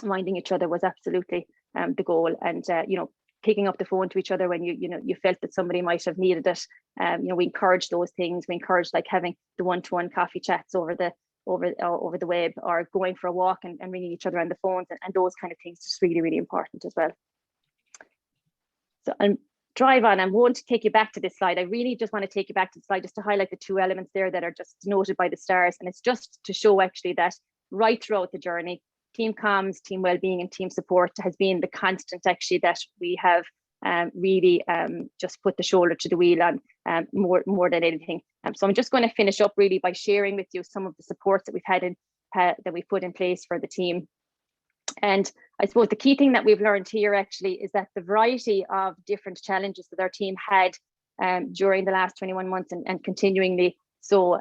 was absolutely the goal. And you know, picking up the phone to each other when you felt that somebody might have needed it. You know, we encourage those things. We encourage, like, having the one-to-one coffee chats over the web, or going for a walk and ringing each other on the phones, and those kind of things, just really, really important as well. So I'll drive on. I won't take you back to this slide. I really just want to take you back to the slide just to highlight the two elements there that are just noted by the stars. And it's just to show actually that right throughout the journey, team comms, team wellbeing, and team support has been the constant actually that we have really just put the shoulder to the wheel on, more than anything. So I'm just going to finish up really by sharing with you some of the supports that we've had that we've put in place for the team. And I suppose the key thing that we've learned here actually is that the variety of different challenges that our team had during the last 21 months and continuingly so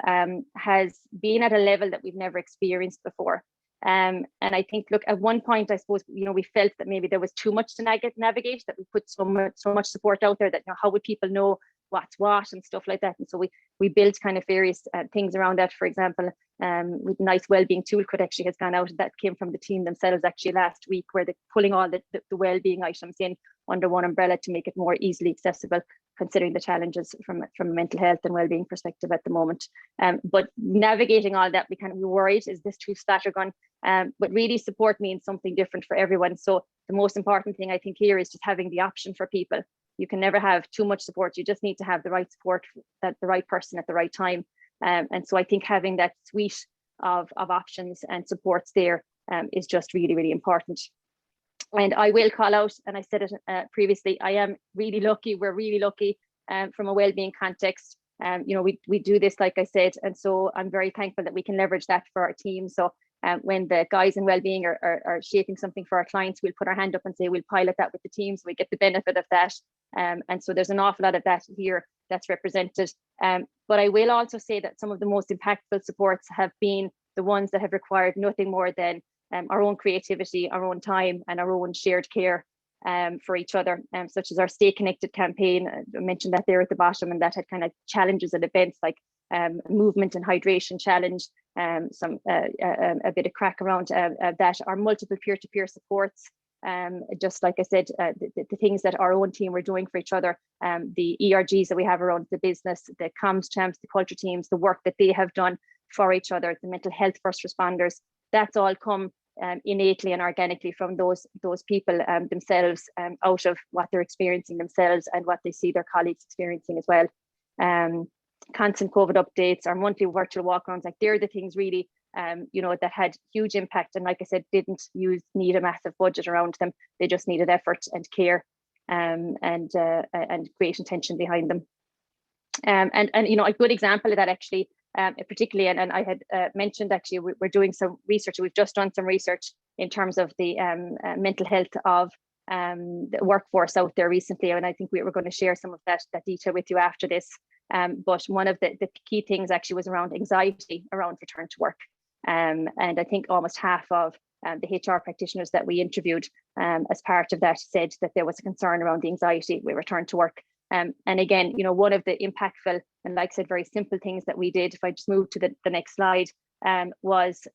has been at a level that we've never experienced before. And I think, look, at one point, I suppose, you know, we felt that maybe there was too much to navigate, that we put so much support out there that, you know, how would people know what's what and stuff like that. And so we built kind of various things around that. For example, with nice wellbeing toolkit actually has gone out. That came from the team themselves actually last week, where they're pulling all the wellbeing items in under one umbrella to make it more easily accessible, considering the challenges from a mental health and wellbeing perspective at the moment. But navigating all that, we kind of worried, is this too scattergun? But really, support means something different for everyone. So the most important thing I think here is just having the option for people. You can never have too much support. You just need to have the right support, that the right person at the right time. And so I think having that suite of options and supports there is just really, really important. And I will call out, and I said it previously, I am really lucky. We're really lucky from a wellbeing context. You know, we do this, like I said, and so I'm very thankful that we can leverage that for our team. So when the guys in wellbeing are shaping something for our clients, we'll put our hand up and say we'll pilot that with the team, so we get the benefit of that. And so there's an awful lot of that here that's represented. But I will also say that some of the most impactful supports have been the ones that have required nothing more than our own creativity, our own time, and our own shared care for each other, such as our Stay Connected campaign. I mentioned that there at the bottom, and that had kind of challenges and events like movement and hydration challenge, some a bit of crack around that, our multiple peer-to-peer supports, just like I said, the things that our own team were doing for each other, the ERGs that we have around the business, the comms champs, the culture teams, the work that they have done for each other, the mental health first responders, that's all come innately and organically from those people themselves, out of what they're experiencing themselves and what they see their colleagues experiencing as well. Constant COVID updates, our monthly virtual walk-arounds, like they're the things really you know, that had huge impact, and like I said, didn't need a massive budget around them. They just needed effort and care and great intention behind them. And you know, a good example of that actually, particularly, and I had mentioned actually we're doing some research. We've just done some research in terms of the mental health of the workforce out there recently, and I think we were going to share some of that detail with you after this. But one of the key things actually was around anxiety around return to work. And I think almost half of the HR practitioners that we interviewed as part of that said that there was a concern around the anxiety with return to work. And again, one of the impactful and, like I said, very simple things that we did, if I just move to the next slide, was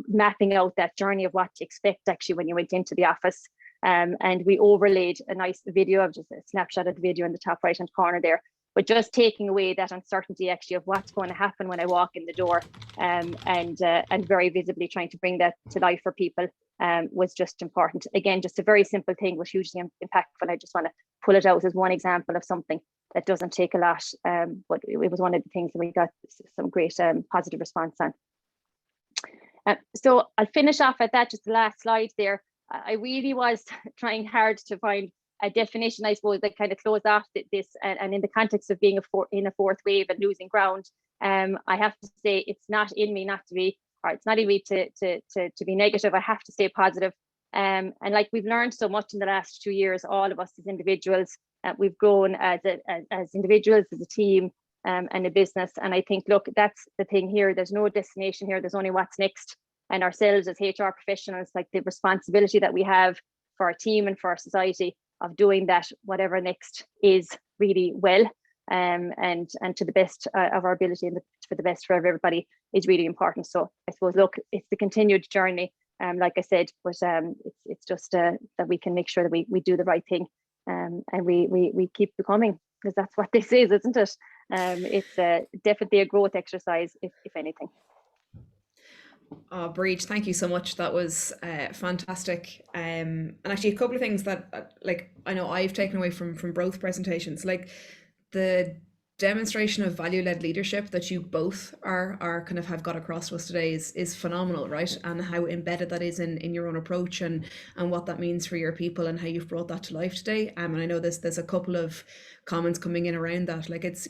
mapping out that journey of what to expect actually when you went into the office. And we overlaid a nice video of just a snapshot of the video in the top right hand corner there, but just taking away that uncertainty actually of what's going to happen when I walk in the door, and very visibly trying to bring that to life for people was just important. Again, just a very simple thing was hugely impactful. I just want to pull it out as one example of something that doesn't take a lot, but it was one of the things that we got some great positive response on. So I'll finish off at that, just the last slide there. I really was trying hard to find a definition, I suppose, that kind of closed off this, and in the context of being in a fourth wave and losing ground, I have to say it's not in me not to be, or it's not in me to be negative. I have to stay positive. And like we've learned so much in the last 2 years, all of us as individuals, we've grown as individuals, as a team, and a business. And I think, look, that's the thing here. There's no destination here. There's only what's next. And ourselves as HR professionals, like the responsibility that we have for our team and for our society of doing that, whatever next is, really well, and to the best of our ability, and for the best for everybody is really important. So I suppose, look, it's the continued journey, like I said, but it's just that we can make sure that we do the right thing, and we keep becoming, because that's what this is, isn't it? It's definitely a growth exercise, if anything.
Oh, Brid, thank you so much. That was fantastic. And actually, a couple of things that like I know I've taken away from both presentations, like the demonstration of value-led leadership that you both are kind of have got across to us today is phenomenal, right? And how embedded that is in your own approach, and what that means for your people, and how you've brought that to life today. And I know there's a couple of comments coming in around that. Like, it's,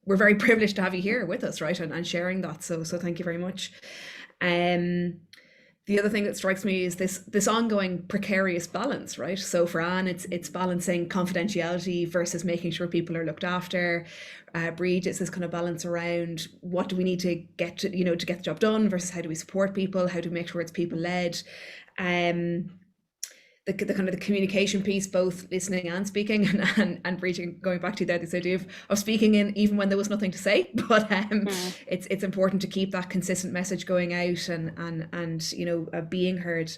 we're very privileged to have you here with us, right? And sharing that. So thank you very much. The other thing that strikes me is this ongoing precarious balance, right? So for Anne, it's balancing confidentiality versus making sure people are looked after. Brid, it's this kind of balance around what do we need to get to, to get the job done versus how do we support people, how do we make sure it's people led. The kind of the communication piece, both listening and speaking, and Brid, going back to that, this idea of speaking in even when there was nothing to say, but it's important to keep that consistent message going out, and being heard,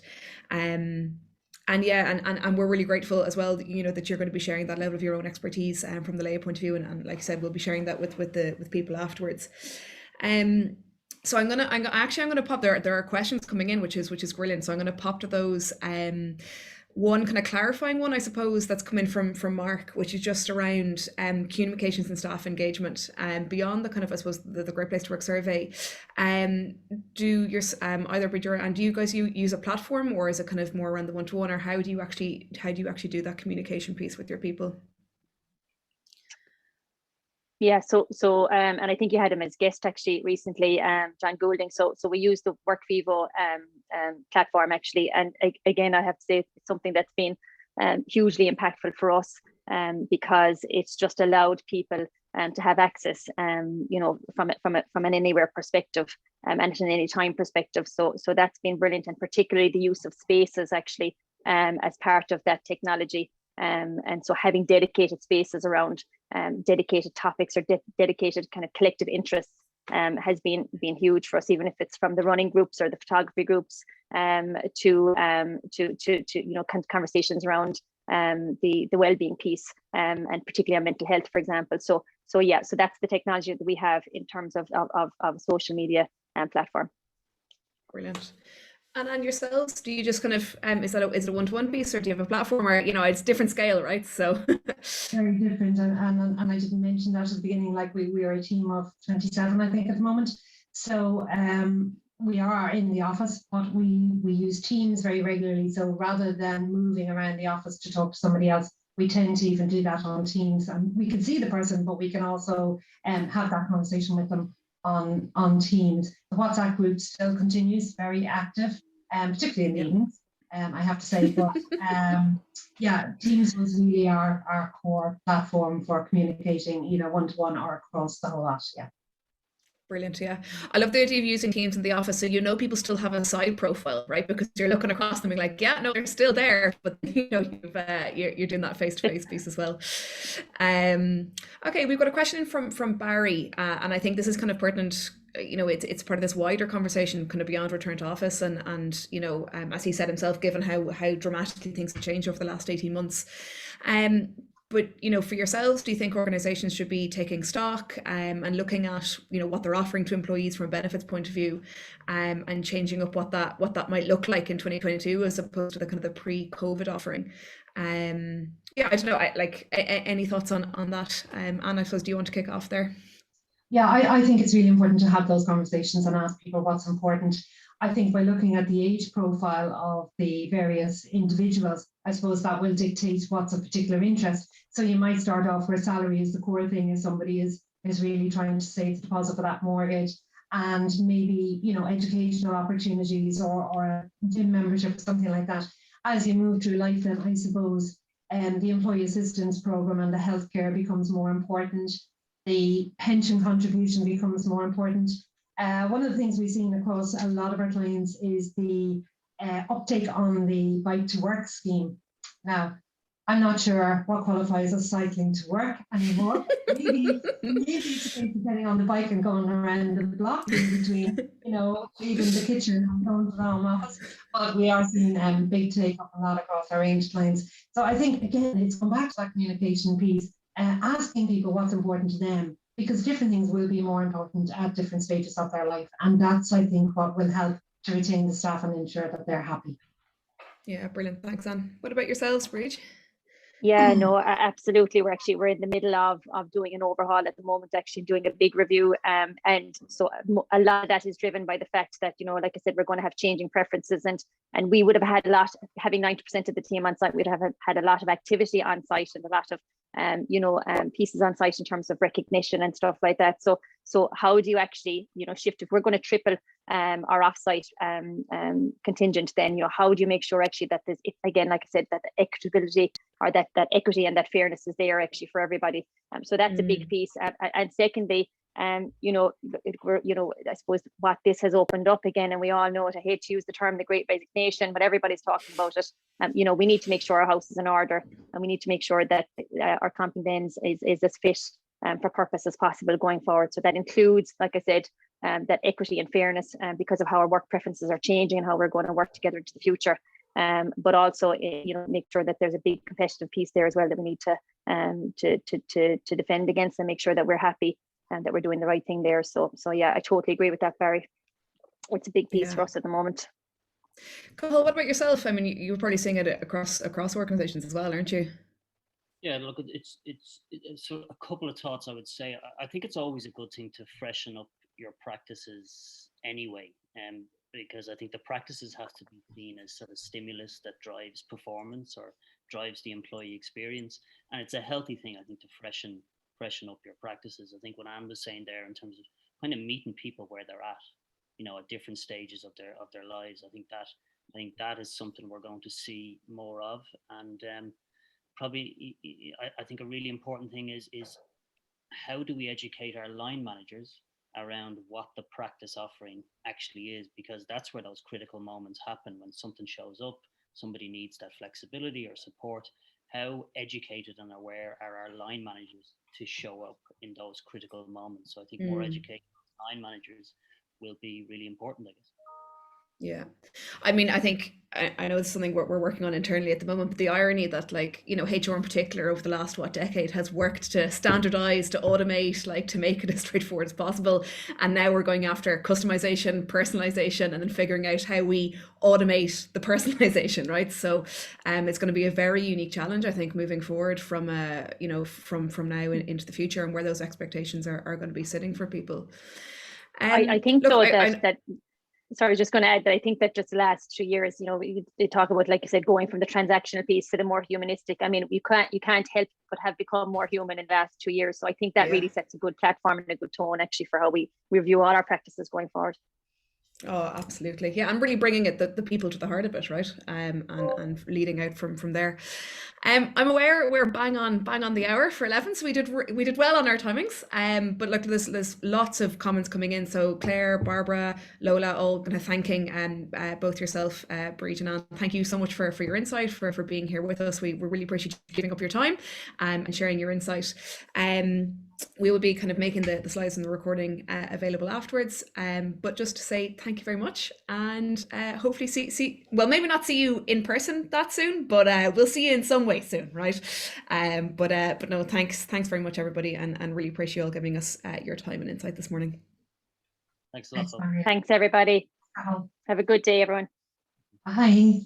and we're really grateful as well, that you're going to be sharing that level of your own expertise from the Laya point of view, and like I said, we'll be sharing that with people afterwards. So I'm gonna pop there are questions coming in, which is brilliant. So I'm gonna pop to those. One kind of clarifying one, I suppose, that's come in from Mark, which is just around communications and staff engagement, and beyond the kind of, I suppose, the Great Place to Work survey. Do your either Brid and do you guys use a platform, or is it kind of more around the one-to-one, or how do you actually do that communication piece with your people?
Yeah, so and I think you had him as guest actually recently, John Goulding. So we use the WorkVivo platform actually, and again, I have to say it's something that's been hugely impactful for us, because it's just allowed people to have access, from an anywhere perspective, and at an anytime perspective. So that's been brilliant, and particularly the use of spaces actually as part of that technology. And so having dedicated spaces around dedicated topics or dedicated kind of collective interests has been huge for us, even if it's from the running groups or the photography groups, to conversations around the well-being piece, and particularly on mental health, for example. So that's the technology that we have in terms of social media platform.
Brilliant. And yourselves, do you just kind of is it a one-to-one piece, or do you have a platform, or it's different scale, right? So
very different, and I didn't mention that at the beginning. Like we are a team of 27, I think, at the moment. So we are in the office, but we use Teams very regularly. So rather than moving around the office to talk to somebody else, we tend to even do that on Teams, and we can see the person, but we can also have that conversation with them on Teams. The WhatsApp group still continues very active, particularly in meetings, I have to say. But yeah, Teams was really our core platform for communicating, either one-to-one or across the whole lot. Yeah.
Brilliant, yeah. I love the idea of using Teams in the office, so people still have a side profile, right? Because you're looking across them and like, yeah, no, they're still there, but you're doing that face-to-face piece as well. Okay, we've got a question from Barry, and I think this is kind of pertinent. It's part of this wider conversation, kind of beyond return to office, and as he said himself, given how dramatically things have changed over the last 18 months. But for yourselves, do you think organisations should be taking stock and looking at what they're offering to employees from a benefits point of view, and changing up what that might look like in 2022 as opposed to the kind of the pre-COVID offering? Yeah, I don't know. Any thoughts on that? Anne, I suppose, do you want to kick off there?
Yeah, I think it's really important to have those conversations and ask people what's important. I think by looking at the age profile of the various individuals, I suppose that will dictate what's of particular interest. So you might start off where salary is the core thing, if somebody is really trying to save the deposit for that mortgage, and maybe educational opportunities or a gym membership or something like that. As you move through life, then I suppose the employee assistance program and the healthcare becomes more important. The pension contribution becomes more important. One of the things we've seen across a lot of our clients is the uptake on the bike to work scheme. Now, I'm not sure what qualifies as cycling to work anymore. Maybe it's getting on the bike and going around the block in between, leaving the kitchen and going to the home office. But we are seeing big take up a lot across our range of clients. So I think, again, it's come back to that communication piece, asking people what's important to them, because different things will be more important at different stages of their life. And that's, I think, what will help to retain the staff and ensure that they're happy.
Yeah, brilliant. Thanks, Anne. What about yourselves, Brid?
Yeah, no, absolutely. We're in the middle of doing an overhaul at the moment, actually doing a big review. And so a lot of that is driven by the fact that, like I said, we're going to have changing preferences, and we would have had having 90% of the team on site, we'd have had a lot of activity on site and a lot of pieces on site in terms of recognition and stuff like that. So how do you actually, shift? If we're going to triple our offsite contingent, then how do you make sure actually that there's, again, like I said, that the equitability or that equity and that fairness is there actually for everybody. So that's a big piece. And secondly, I suppose what this has opened up again, and we all know it, I hate to use the term the Great Resignation, but everybody's talking about it. We need to make sure our house is in order, and we need to make sure that our company then is as fit for purpose as possible going forward. So that includes, like I said, that equity and fairness because of how our work preferences are changing and how we're going to work together into the future. But also, make sure that there's a big competitive piece there as well that we need to defend against and make sure that we're happy and that we're doing the right thing there. So yeah, I totally agree with that, Barry. It's a big piece for us at the moment.
Cathal, what about yourself? I mean, you're probably seeing it across organisations as well, aren't you?
Yeah, look, it's so a couple of thoughts I would say. I think it's always a good thing to freshen up your practices anyway, because I think the practices have to be seen as sort of stimulus that drives performance or drives the employee experience, and it's a healthy thing, I think, to freshen up your practices. I think what Anne was saying there in terms of kind of meeting people where they're at different stages of their lives. I think that is something we're going to see more of, and probably I think a really important thing is how do we educate our line managers around what the practice offering actually is, because that's where those critical moments happen when something shows up, somebody needs that flexibility or support. How educated and aware are our line managers to show up in those critical moments? So I think more educated line managers will be really important, I guess.
Yeah, I mean, I think I know it's something we're working on internally at the moment, but the irony that HR in particular over the last decade has worked to standardize, to automate, to make it as straightforward as possible, and now we're going after customization, personalization, and then figuring out how we automate the personalization, right? So it's going to be a very unique challenge, I think, moving forward from from now into the future, and where those expectations are going to be sitting for people.
I think that sorry, just going to add that I think that just the last 2 years, they talk about, like you said, going from the transactional piece to the more humanistic. I mean, you can't help but have become more human in the last 2 years. So I think that really sets a good platform and a good tone actually for how we review all our practices going forward.
Oh, absolutely. Yeah, and really bringing it the people to the heart of it, right? And leading out from there. I'm aware we're bang on the hour for 11, so we did well on our timings. But look, there's lots of comments coming in. So Claire, Barbara, Lola, all kind of thanking both yourself, Brid and Anne. Thank you so much for your insight, for being here with us. We really appreciate you giving up your time and sharing your insight. We will be kind of making the slides and the recording available afterwards. But just to say thank you very much, and hopefully well, maybe not see you in person that soon, but we'll see you in some way soon, right? But no, thanks very much, everybody, and really appreciate you all giving us your time and insight this morning.
Thanks a lot.
Thanks, Maria.
Thanks, everybody.
Cathal.
Have a good day, everyone.
Bye.